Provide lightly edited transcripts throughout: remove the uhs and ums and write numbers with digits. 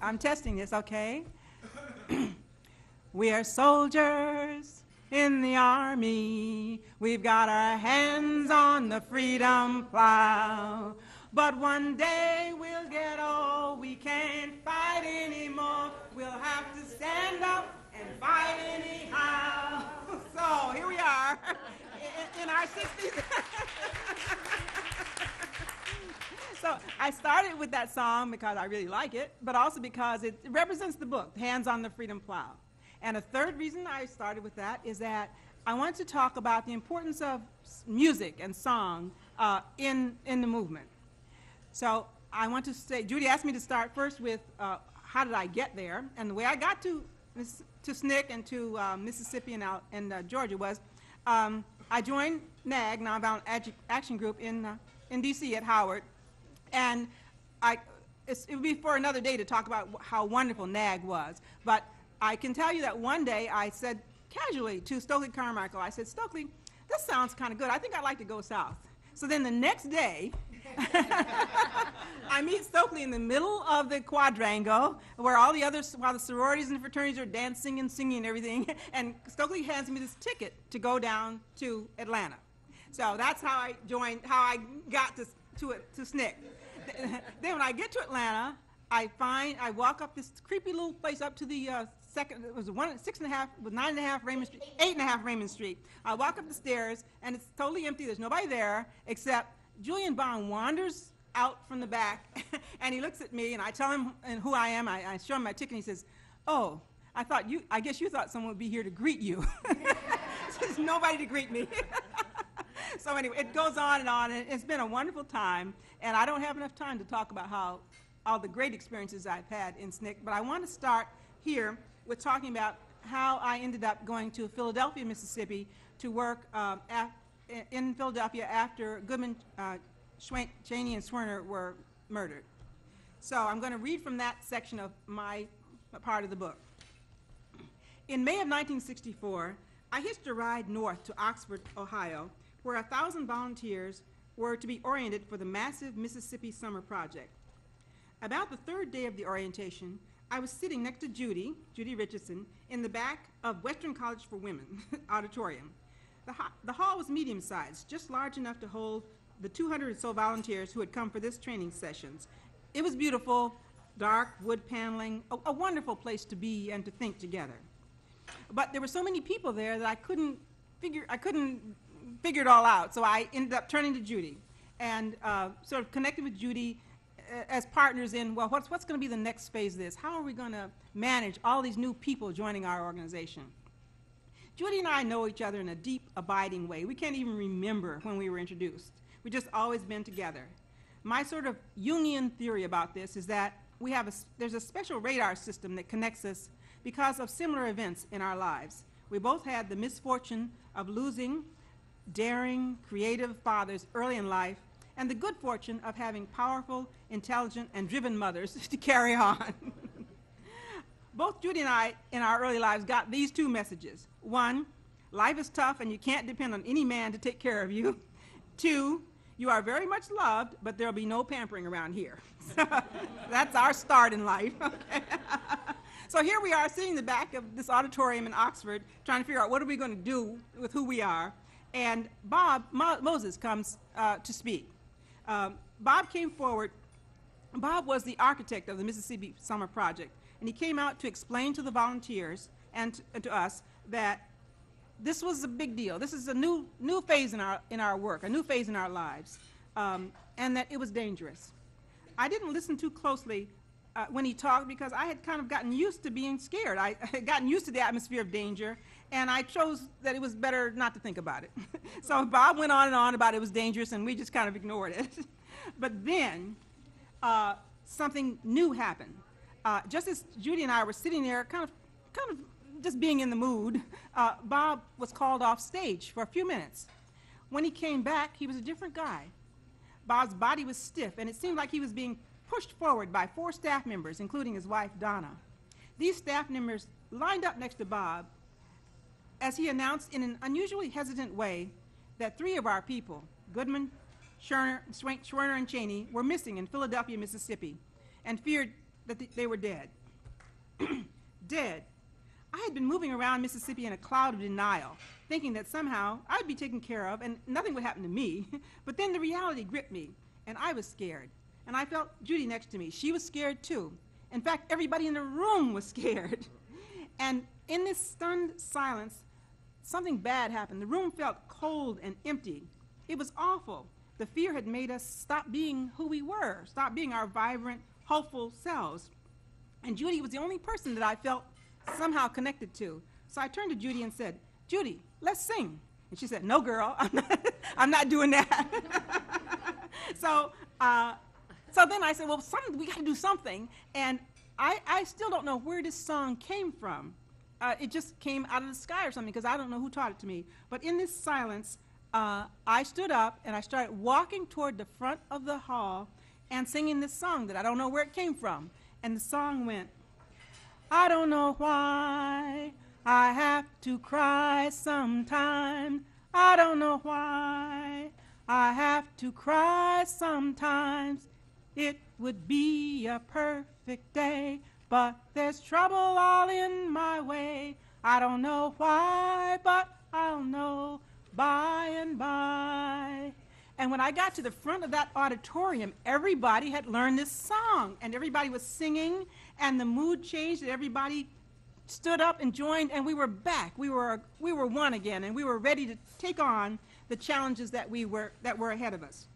I'm testing this, okay? We are soldiers in the army. We've got our hands on the freedom plow. But one day we'll get old. We can't fight anymore. We'll have to stand up and fight anyhow. So here we are in our 60s. So I started with that song because I really like it, but also because it represents the book, Hands on the Freedom Plow. And a third reason I started with that is that I want to talk about the importance of music and song in the movement. So I want to say, Judy asked me to start first with how did I get there, and the way I got to SNCC and to Mississippi and Georgia was I joined NAG, Nonviolent Action Group, in D.C. at Howard, and it would be for another day to talk about how wonderful NAG was, but I can tell you that one day I said casually to Stokely Carmichael, I said, Stokely, this sounds kind of good. I think I'd like to go south. So then the next day, I meet Stokely in the middle of the quadrangle where all the others, while the sororities and fraternities are dancing and singing and everything, and Stokely hands me this ticket to go down to Atlanta. So that's how I joined, how I got to SNCC. Then when I get to Atlanta, I walk up this creepy little place up to the second, it was 9.5 Raymond Street, 8.5 Raymond Street. I walk up the stairs, and it's totally empty. There's nobody there, except Julian Bond wanders out from the back, and he looks at me, and I tell him who I am. I show him my ticket, and he says, oh, I guess you thought someone would be here to greet you. There's nobody to greet me. So anyway, it goes on, and it's been a wonderful time, and I don't have enough time to talk about all the great experiences I've had in SNCC, but I want to start here with talking about how I ended up going to Philadelphia, Mississippi to work in Philadelphia after Goodman, Cheney, and Swerner were murdered. So I'm going to read from that section of my part of the book. In May of 1964, I hitched a ride north to Oxford, Ohio, where 1,000 volunteers were to be oriented for the massive Mississippi Summer Project. About the third day of the orientation, I was sitting next to Judy Richardson, in the back of Western College for Women auditorium. The hall was medium-sized, just large enough to hold the 200 or so volunteers who had come for this training sessions. It was beautiful, dark, wood paneling, a wonderful place to be and to think together. But there were so many people there that I couldn't figure it all out, so I ended up turning to Judy and sort of connected with Judy as partners in, well, what's going to be the next phase of this? How are we going to manage all these new people joining our organization? Judy and I know each other in a deep, abiding way. We can't even remember when we were introduced. We've just always been together. My sort of Jungian theory about this is that there's a special radar system that connects us because of similar events in our lives. We both had the misfortune of losing daring, creative fathers early in life, and the good fortune of having powerful, intelligent, and driven mothers to carry on. Both Judy and I, in our early lives, got these two messages. One, life is tough and you can't depend on any man to take care of you. Two, you are very much loved, but there'll be no pampering around here. So that's our start in life. Okay? So here we are sitting in the back of this auditorium in Oxford, trying to figure out what are we going to do with who we are. And Bob Moses comes to speak. Bob came forward. Bob was the architect of the Mississippi Summer Project, and he came out to explain to the volunteers and to us that this was a big deal. This is a new phase in our work, a new phase in our lives, and that it was dangerous. I didn't listen too closely when he talked because I had kind of gotten used to being scared. I had gotten used to the atmosphere of danger, and I chose that it was better not to think about it. So Bob went on and on about it was dangerous, and we just kind of ignored it. But then something new happened. Just as Judy and I were sitting there kind of just being in the mood, Bob was called off stage for a few minutes. When he came back, he was a different guy. Bob's body was stiff, and it seemed like he was being pushed forward by 4 staff members, including his wife, Donna. These staff members lined up next to Bob as he announced in an unusually hesitant way that 3 of our people, Goodman, Swerner, and Cheney, were missing in Philadelphia, Mississippi, and feared that they were dead. Dead. I had been moving around Mississippi in a cloud of denial, thinking that somehow I'd be taken care of and nothing would happen to me. But then the reality gripped me, and I was scared. And I felt Judy next to me. She was scared too. In fact, everybody in the room was scared. And in this stunned silence, something bad happened. The room felt cold and empty. It was awful. The fear had made us stop being who we were, stop being our vibrant, hopeful selves. And Judy was the only person that I felt somehow connected to. So I turned to Judy and said, "Judy, let's sing." And she said, "No, girl, I'm not doing that." So then I said, well, we got to do something. And I still don't know where this song came from. It just came out of the sky or something, because I don't know who taught it to me. But in this silence, I stood up and I started walking toward the front of the hall and singing this song that I don't know where it came from. And the song went, "I don't know why I have to cry sometime. I don't know why I have to cry sometimes. It would be a perfect day, but there's trouble all in my way. I don't know why, but I'll know by and by." And when I got to the front of that auditorium, everybody had learned this song, and everybody was singing, and the mood changed, and everybody stood up and joined, and we were back. We were one again, and we were ready to take on the challenges that were ahead of us.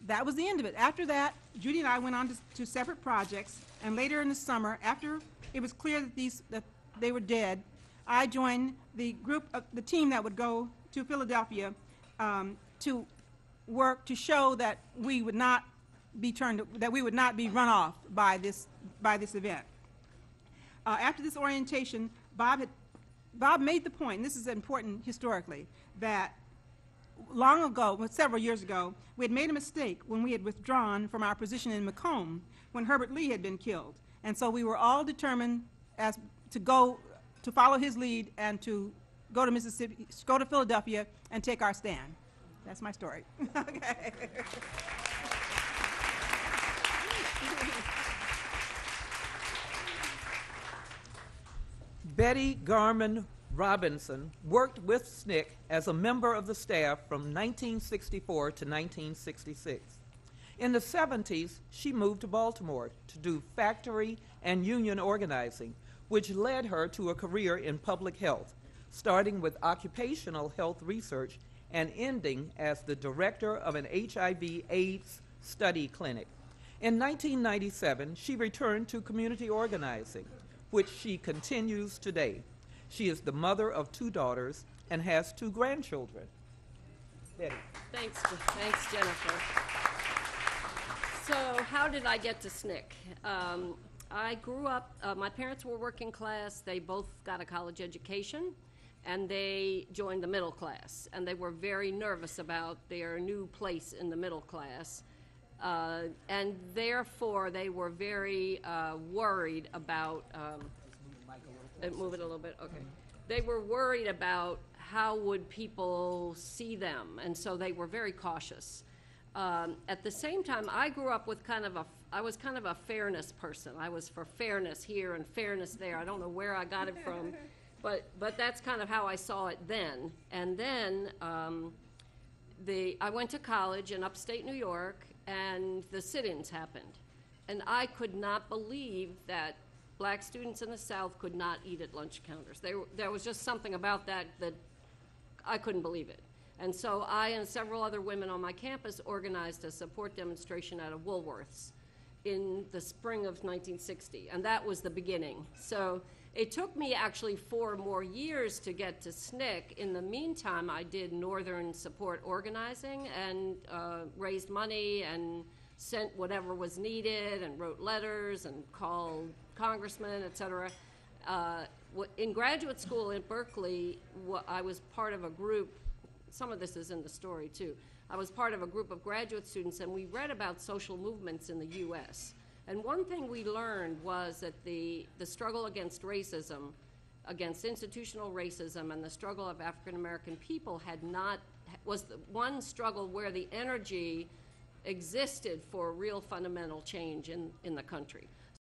That was the end of it. After that, Judy and I went on to separate projects, and later in the summer, after it was clear that they were dead, I joined the team that would go to Philadelphia to work to show that we would not be run off by this event. After this orientation, Bob made the point, and this is important historically, that long ago, several years ago, we had made a mistake when we had withdrawn from our position in Macomb when Herbert Lee had been killed. And so we were all determined to follow his lead and to go to Philadelphia and take our stand. That's my story. Okay. Betty Garman Robinson worked with SNCC as a member of the staff from 1964 to 1966. In the 70s, she moved to Baltimore to do factory and union organizing, which led her to a career in public health, starting with occupational health research and ending as the director of an HIV/AIDS study clinic. In 1997, she returned to community organizing, which she continues today. She is the mother of 2 daughters and has 2 grandchildren. Betty. Thanks, Jennifer. So how did I get to SNCC? I grew up, my parents were working class. They both got a college education, and they joined the middle class. And they were very nervous about their new place in the middle class. And therefore, they were very worried about, move it a little bit, okay. They were worried about how would people see them, and so they were very cautious. At the same time, I grew up with I was kind of a fairness person. I was for fairness here and fairness there. I don't know where I got it from, but that's kind of how I saw it then. And then I went to college in upstate New York, and the sit-ins happened. And I could not believe that black students in the South could not eat at lunch counters. There was just something about that I couldn't believe it. And so I and several other women on my campus organized a support demonstration out of Woolworth's in the spring of 1960, and that was the beginning. So it took me actually 4 more years to get to SNCC. In the meantime, I did Northern support organizing and raised money and sent whatever was needed and wrote letters and called congressmen, et cetera. In graduate school at Berkeley, I was part of a group. Some of this is in the story, too. I was part of a group of graduate students, and we read about social movements in the U.S. And one thing we learned was that the struggle against racism, against institutional racism, and the struggle of African-American people was the one struggle where the energy existed for real fundamental change in the country.